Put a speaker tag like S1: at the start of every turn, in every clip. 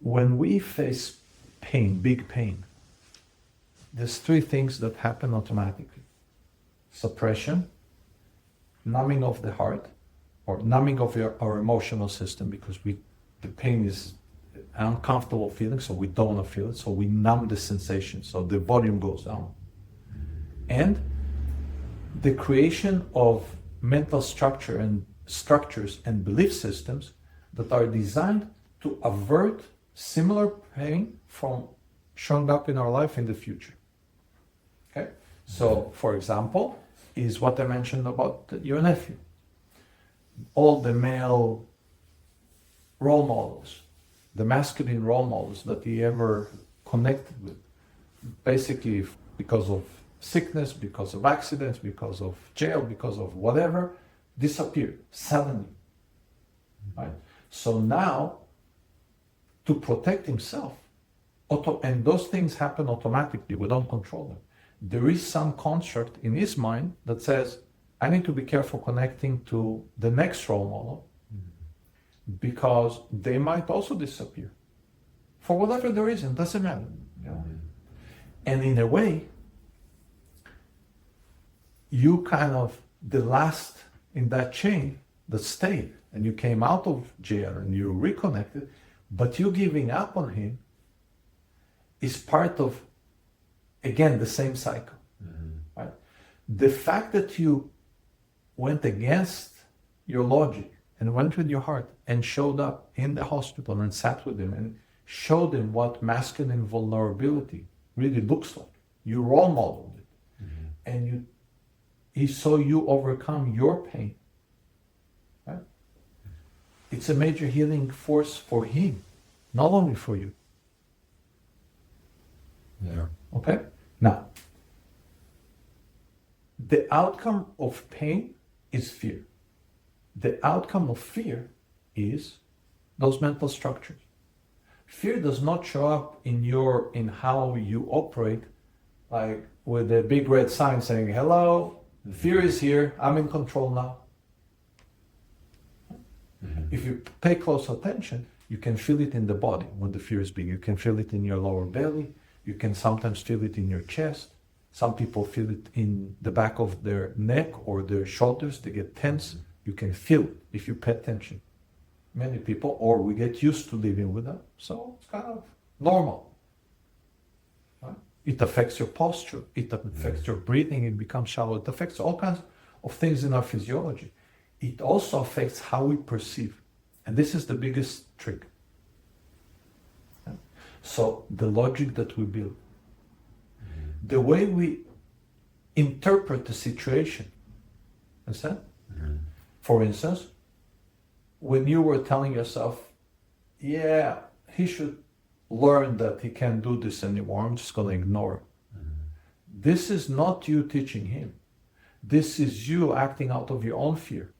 S1: when we face pain, big pain, there's three things that happen automatically. Suppression, numbing of the heart, or numbing of our emotional system, because the pain is an uncomfortable feeling, so we don't want to feel it, so we numb the sensation, so the volume goes down. And the creation of mental structures and belief systems that are designed to avert similar pain from showing up in our life in the future. Okay? So, for example, is what I mentioned about your nephew. All the male role models, the masculine role models that he ever connected with, basically because of sickness, because of accidents, because of jail, because of whatever, disappeared suddenly. Right? So now, to protect himself, and those things happen automatically, we don't control them. There is some construct in his mind that says, I need to be careful connecting to the next role model because they might also disappear. For whatever the reason, doesn't matter. Yeah. And in a way, you kind of, the last in that chain that stayed, and you came out of jail and you reconnected, but you giving up on him is part of, again, the same cycle. Right? The fact that you went against your logic and went with your heart and showed up in the hospital and sat with him and showed him what masculine vulnerability really looks like. You role modeled it. And he saw you overcome your pain. Right? It's a major healing force for him, not only for you.
S2: Yeah.
S1: Okay? Now, the outcome of pain is fear. The outcome of fear is those mental structures. Fear does not show up in how you operate, like with a big red sign saying, hello, fear is here, I'm in control now. If you pay close attention, you can feel it in the body when the fear is big. You can feel it in your lower belly. You can sometimes feel it in your chest. Some people feel it in the back of their neck or their shoulders. They get tense. You can feel it if you pay attention. Many people, or we get used to living with that, so it's kind of normal. Right? It affects your posture. It affects your breathing. It becomes shallow. It affects all kinds of things in our physiology. It also affects how we perceive. And this is the biggest trick. So the logic that we build, the way we interpret the situation, understand? For instance, when you were telling yourself, yeah, he should learn that he can't do this anymore, I'm just going to ignore it. This is not you teaching him. This is you acting out of your own fear.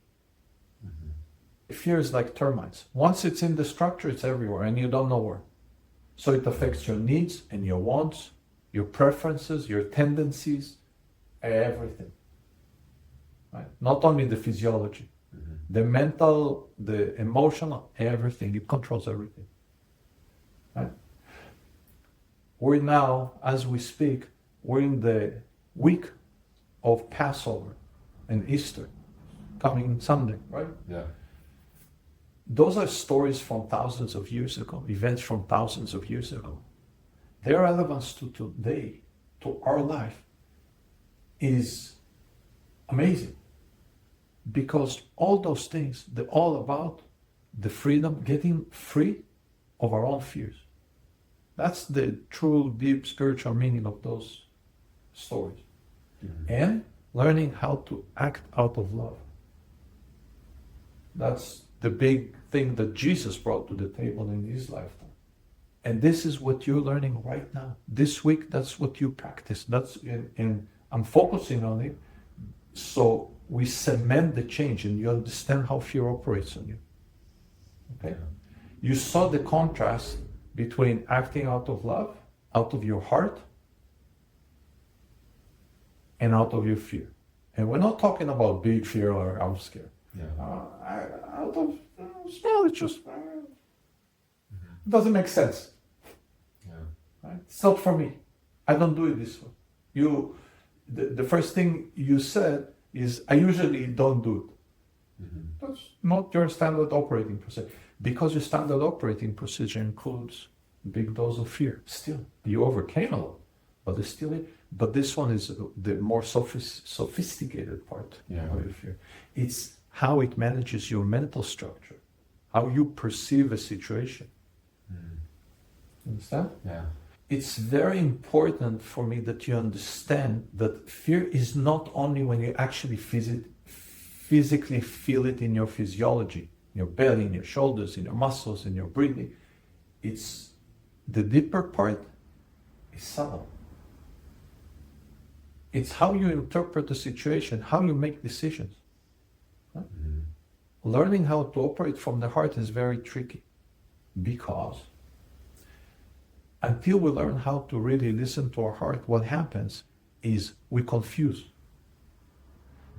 S1: Fear is like termites. Once it's in the structure, it's everywhere and you don't know where. So it affects your needs and your wants, your preferences, your tendencies, everything. Right? Not only the physiology, the mental, the emotional, everything. It controls everything. Right? We're now, as we speak, we're in the week of Passover and Easter, coming Sunday, right?
S2: Yeah.
S1: Those are stories from thousands of years ago, events from thousands of years ago. Their relevance to today, to our life, is amazing. Because all those things, they're all about the freedom, getting free of our own fears. That's the true, deep spiritual meaning of those stories. And learning how to act out of love. That's the big thing that Jesus brought to the table in his lifetime. And this is what you're learning right now. This week, that's what you practice. And I'm focusing on it so we cement the change and you understand how fear operates on you. Okay? You saw the contrast between acting out of love, out of your heart, and out of your fear. And we're not talking about big fear or I'm scared.
S2: Yeah.
S1: Out of small, it's just It doesn't make sense.
S2: Yeah.
S1: Right? It's not for me. I don't do it this way. The first thing you said is, I usually don't do it. That's not your standard operating procedure. Because your standard operating procedure includes a big dose of fear. Still, you overcame a lot, but it's still it. But this one is the more sophisticated part of your fear. It's how it manages your mental structure, how you perceive a situation. Understand?
S2: Yeah.
S1: It's very important for me that you understand that fear is not only when you actually physically feel it in your physiology, in your belly, in your shoulders, in your muscles, in your breathing. It's the deeper part is subtle. It's how you interpret the situation, how you make decisions. Right? Learning how to operate from the heart is very tricky because until we learn how to really listen to our heart, what happens is we confuse.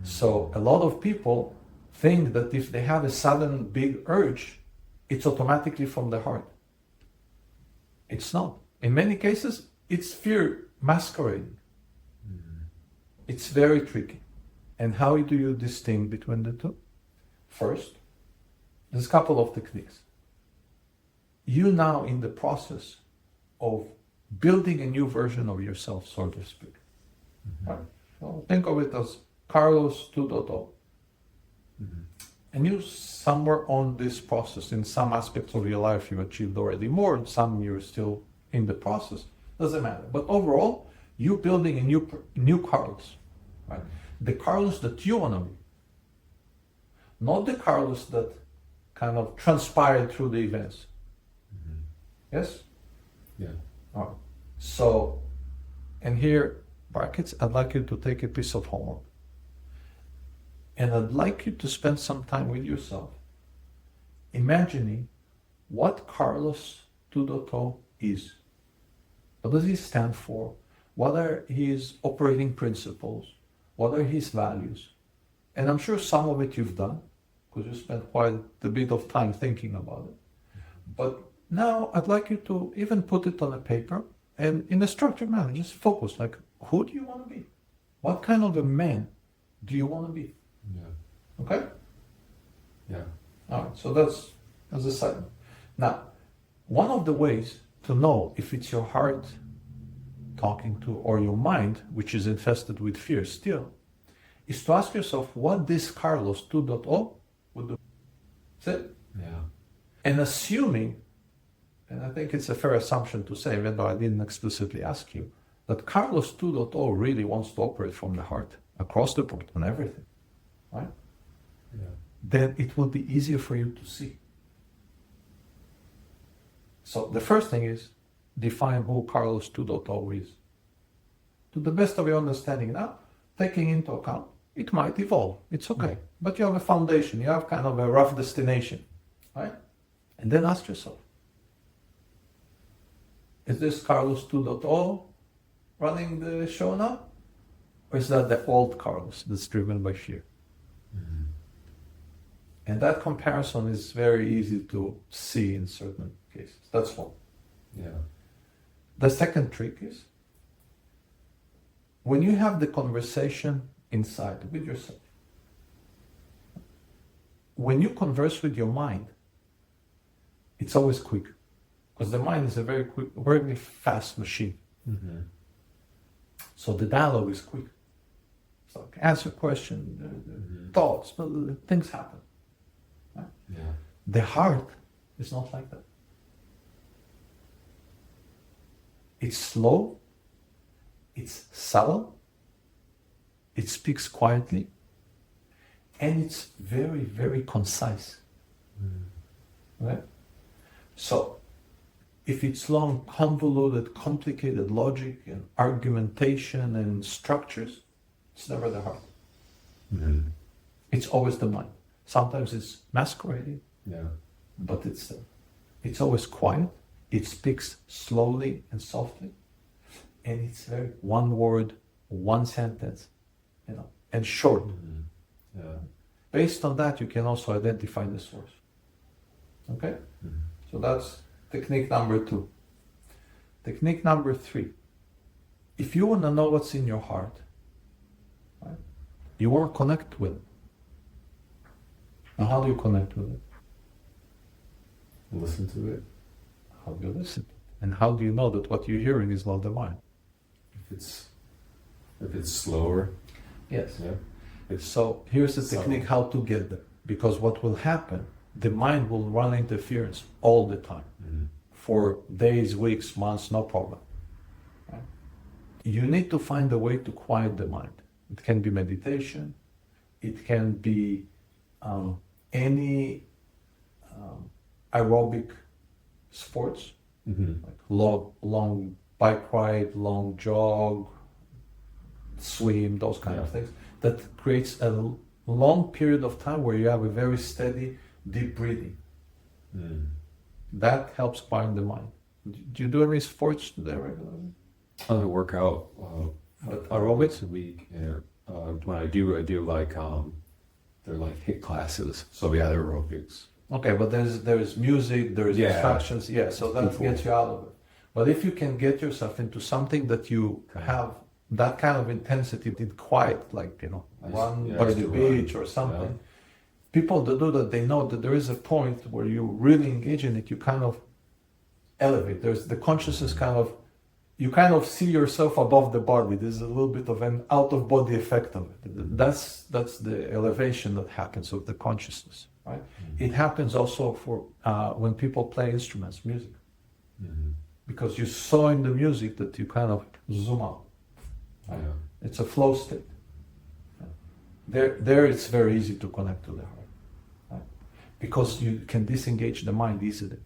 S1: So a lot of people think that if they have a sudden big urge, it's automatically from the heart. It's not. In many cases, it's fear masquerading. It's very tricky. And how do you distinguish between the two? First, there's a couple of techniques. You now in the process of building a new version of yourself, so to speak. Right? So think of it as Carlos 2.0. And you somewhere on this process, in some aspects of your life you achieved already more, and some you're still in the process. Doesn't matter. But overall, you're building a new Carlos. Right? The Carlos that you want to be. Not the Carlos that kind of transpired through the events. Yes?
S2: Yeah.
S1: All right. So, and here, brackets, I'd like you to take a piece of homework. And I'd like you to spend some time with yourself, imagining what Carlos 2.0 is. What does he stand for? What are his operating principles? What are his values? And I'm sure some of it you've done, because you spent quite a bit of time thinking about it. But now I'd like you to even put it on a paper and in a structured manner, just focus, like, who do you want to be? What kind of a man do you want to be?
S2: Yeah.
S1: Okay?
S2: Yeah.
S1: All right, so that's a side note. Now, one of the ways to know if it's your heart talking to or your mind, which is infested with fear still, is to ask yourself what this Carlos 2.0 would do. That's it.
S2: Yeah.
S1: And assuming, and I think it's a fair assumption to say, even though I didn't explicitly ask you, that Carlos 2.0 really wants to operate from the heart, across the board, on everything, right?
S2: Yeah.
S1: Then it will be easier for you to see. So the first thing is, define who Carlos 2.0 is. To the best of your understanding now, taking into account, it might evolve. It's okay.
S2: Yeah.
S1: But you have a foundation. You have kind of a rough destination, right? And then ask yourself, is this Carlos 2.0 running the show now? Or is that the old Carlos that's driven by fear? And that comparison is very easy to see in certain cases. That's one.
S2: Yeah.
S1: The second trick is, when you have the conversation inside with yourself, when you converse with your mind, it's always quick, because the mind is a very quick, very fast machine. So the dialogue is quick. So answer question, thoughts, things happen. Right?
S2: Yeah.
S1: The heart is not like that. It's slow, it's subtle, it speaks quietly, and it's very, very concise. Right? So, if it's long, convoluted, complicated logic and argumentation and structures, it's never the heart. It's always the mind. Sometimes it's masquerading,
S2: Yeah.
S1: but it's always quiet. It speaks slowly and softly, and it's very one word, one sentence, and short.
S2: Yeah.
S1: Based on that, you can also identify the source. Okay? So that's Technique number 2. Technique number 3. If you want to know what's in your heart, right, you want to connect with it. Now, how do you connect with it?
S2: Listen to it.
S1: How do you listen? And how do you know that what you're hearing is not the mind?
S2: If it's slower.
S1: Yes.
S2: Yeah.
S1: So here's the
S2: subtle.
S1: technique how to get there. Because what will happen, the mind will run interference all the time. For days, weeks, months, no problem. Right? You need to find a way to quiet the mind. It can be meditation. It can be any aerobic sports, like long bike ride, long jog, swim, those kind of things. That creates a long period of time where you have a very steady, deep breathing. That helps quiet the mind. Do you do any sports there regularly?
S2: I work out
S1: Aerobics?
S2: once a week. And, when I do like they're like HIIT classes. So they're aerobics.
S1: Okay, but there's music, there's instructions, so that gets you out of it. But if you can get yourself into something that you have that kind of intensity in quiet, like run by the beach or something. People that do that, they know that there is a point where you really engage in it, you kind of elevate. There's the consciousness you kind of see yourself above the body. There's a little bit of an out-of-body effect of it. That's the elevation that happens of the consciousness, right? It happens also for when people play instruments, music. Because you saw in the music that you kind of zoom out. Right? It's a flow state. There it's very easy to connect to the heart. Right? Because you can disengage the mind easily.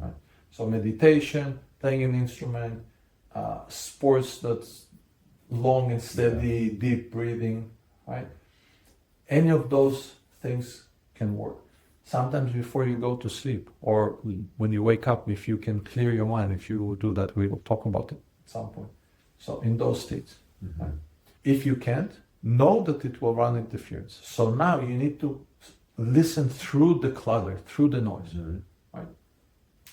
S1: Right? So meditation, playing an instrument, sports that's long and steady, deep breathing, right? Any of those things can work. Sometimes before you go to sleep or when you wake up, if you can clear your mind, if you will do that, we will talk about it at some point. So in those states, right? If you can't, know that it will run interference. So now you need to listen through the clutter, through the noise, right?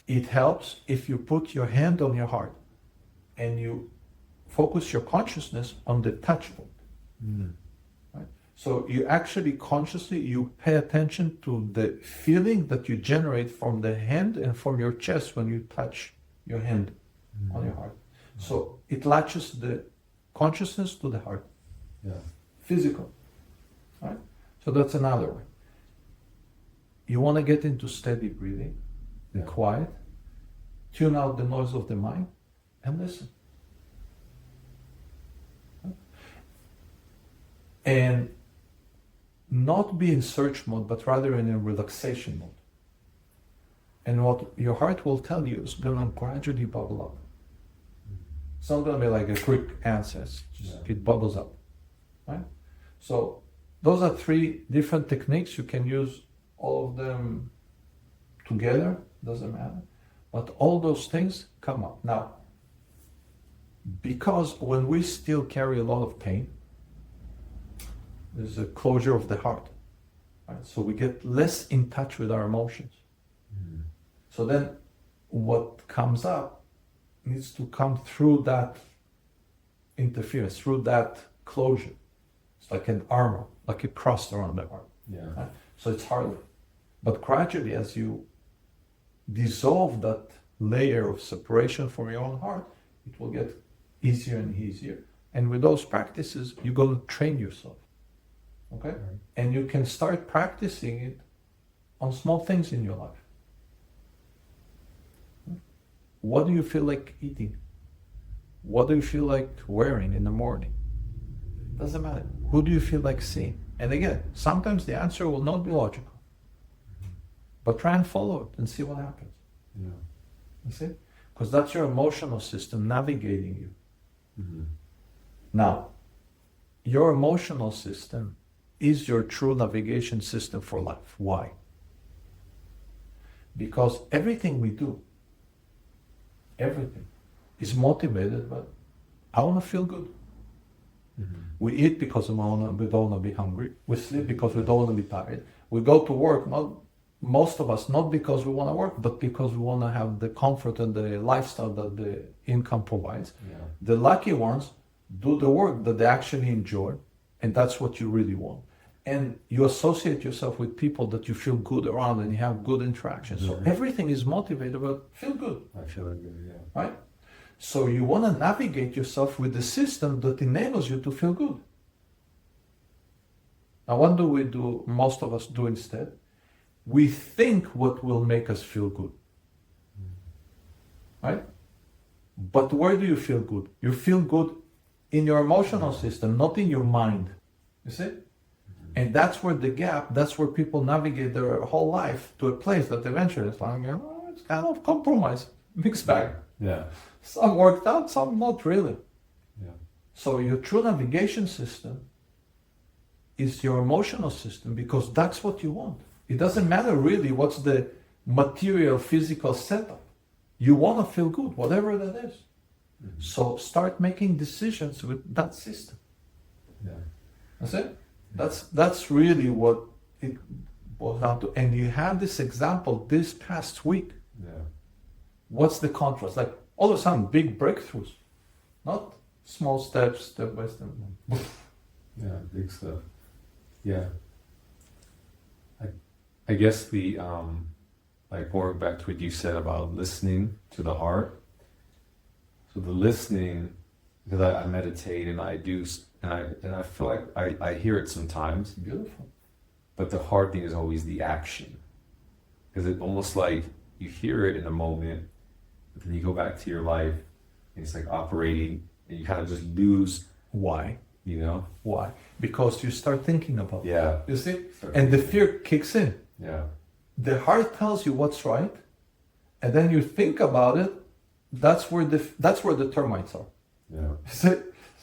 S1: It helps if you put your hand on your heart and you focus your consciousness on the touch point. Right? So you actually consciously, you pay attention to the feeling that you generate from the hand and from your chest when you touch your hand on your heart. So it latches the consciousness to the heart. Physical. Right? So that's another way. You want to get into steady breathing, quiet, tune out the noise of the mind, and listen. Right? And not be in search mode, but rather in a relaxation mode. And what your heart will tell you is going to gradually bubble up. It's not going to be like a quick answer. It bubbles up. Right? So those are 3 different techniques. You can use all of them together, doesn't matter. But all those things come up. Now, because when we still carry a lot of pain, there's a closure of the heart. Right? So we get less in touch with our emotions. So then what comes up needs to come through that interference, through that closure. It's like an armor, like a cross around the heart. Right? So it's harder. But gradually, as you dissolve that layer of separation from your own heart, it will get easier and easier. And with those practices, you're going to train yourself. Okay? And you can start practicing it on small things in your life. What do you feel like eating? What do you feel like wearing in the morning? Doesn't matter. Who do you feel like seeing? And again, sometimes the answer will not be logical. But try and follow it and see what happens. You see? Because that's your emotional system navigating you. Now, your emotional system is your true navigation system for life. Why? Because everything we do, everything, is motivated by, I want to feel good. We eat because we don't want to be hungry. We sleep because we don't want to be tired. We go to work not most of us, not because we want to work, but because we want to have the comfort and the lifestyle that the income provides.
S2: Yeah.
S1: The lucky ones do the work that they actually enjoy, and that's what you really want. And you associate yourself with people that you feel good around and you have good interactions. So everything is motivated, but feel good,
S2: I feel good, yeah.
S1: right? So you want to navigate yourself with the system that enables you to feel good. Now, what do most of us do instead? We think what will make us feel good, right? But where do you feel good? You feel good in your emotional system, not in your mind. You see? And that's where the gap, that's where people navigate their whole life to a place that eventually it's like, it's kind of compromise, mixed bag.
S2: Yeah.
S1: Some worked out, some not really.
S2: Yeah.
S1: So your true navigation system is your emotional system, because that's what you want. It doesn't matter really what's the material, physical setup. You want to feel good, whatever that is. Mm-hmm. So start making decisions with that system.
S2: Yeah.
S1: That's it. That's really what it boils down to. And you had this example this past week.
S2: Yeah.
S1: What's the contrast? Like all of a sudden, big breakthroughs, not small steps, step by step.
S2: Yeah, big stuff. Yeah. I guess the like going back to what you said about listening to the heart. So the listening, because I meditate and I do, and I feel like I hear it sometimes.
S1: Beautiful.
S2: But the hard thing is always the action, because it's almost like you hear it in a moment, but then you go back to your life, and it's like operating, and you kind of just lose.
S1: Why?
S2: You know
S1: why? Because you start thinking about it.
S2: Yeah.
S1: You see, and the fear kicks in.
S2: Yeah.
S1: The heart tells you what's right, and then you think about it. That's where the termites are.
S2: Yeah.
S1: See?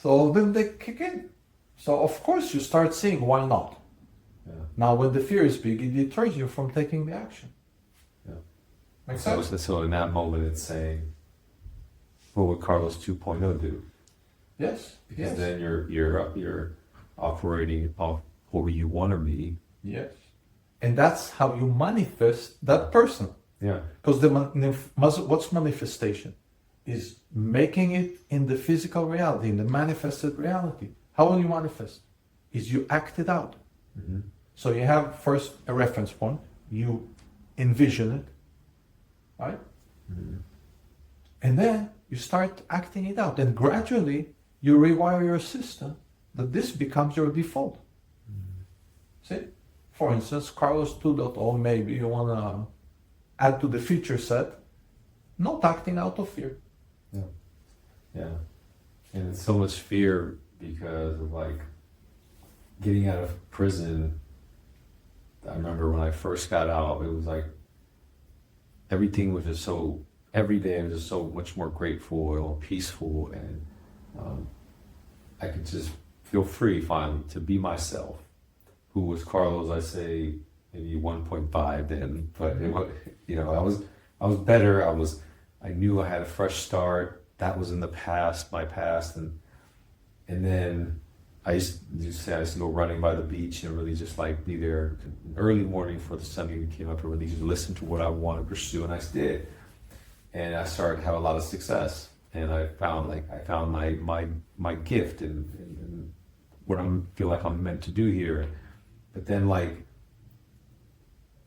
S1: So then they kick in. So of course you start seeing why not.
S2: Yeah.
S1: Now when the fear is big, it deters you from taking the action.
S2: Yeah.
S1: Makes
S2: So,
S1: sense?
S2: so in that moment, it's saying, what would Carlos 2.0 do?
S1: Yes.
S2: Because
S1: Yes.
S2: then you're operating off who you want to be.
S1: Yes. And that's how you manifest that person.
S2: Yeah.
S1: Because what's manifestation? Is making it in the physical reality, in the manifested reality. How will you manifest? Is you act it out.
S2: Mm-hmm.
S1: So you have first a reference point, you envision it, right?
S2: Mm-hmm.
S1: And then you start acting it out. And gradually you rewire your system that this becomes your default. Mm-hmm. See? For instance, Carlos 2.0, maybe you want to add to the feature set, not acting out of fear.
S2: Yeah. Yeah. And it's so much fear because of like getting out of prison. I remember when I first got out, it was like everything was just so, every day I was just so much more grateful and peaceful, and I could just feel free finally to be myself, who was Carlos, I say maybe 1.5 then, but it was, you know, I was better. I knew I had a fresh start. That was in the past, my past, and then I used to go running by the beach and really just like be there early morning before the sun even came up, and really just listen to what I want to pursue, and I did. And I started to have a lot of success, and I found my gift and what I feel like I'm meant to do here. But then like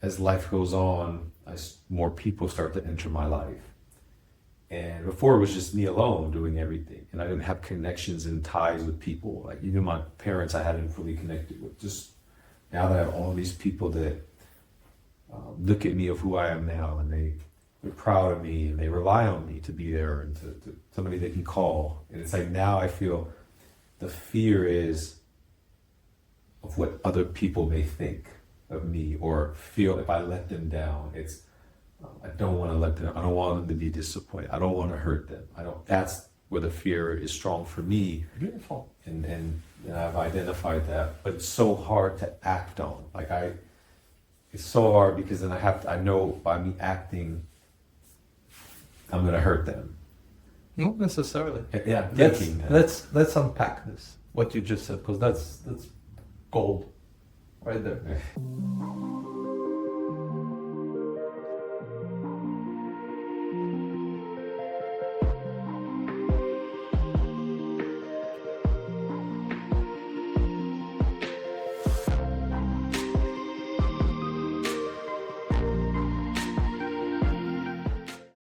S2: as life goes on, more people start to enter my life. And before it was just me alone doing everything, and I didn't have connections and ties with people. Like even my parents, I hadn't fully connected with. Just now that I have all these people that look at me of who I am now, and they're proud of me, and they rely on me to be there, and to somebody they can call. And it's like now I feel the fear is of what other people may think of me or feel if I let them down. It's I don't want to let them. I don't want them to be disappointed. I don't want to hurt them. That's where the fear is strong for me.
S1: Beautiful.
S2: And I've identified that, but it's so hard to act on. It's so hard because then I know by me acting, I'm going to hurt them.
S1: Not necessarily.
S2: Yeah.
S1: Let's unpack this. What you just said, because that's gold, right there.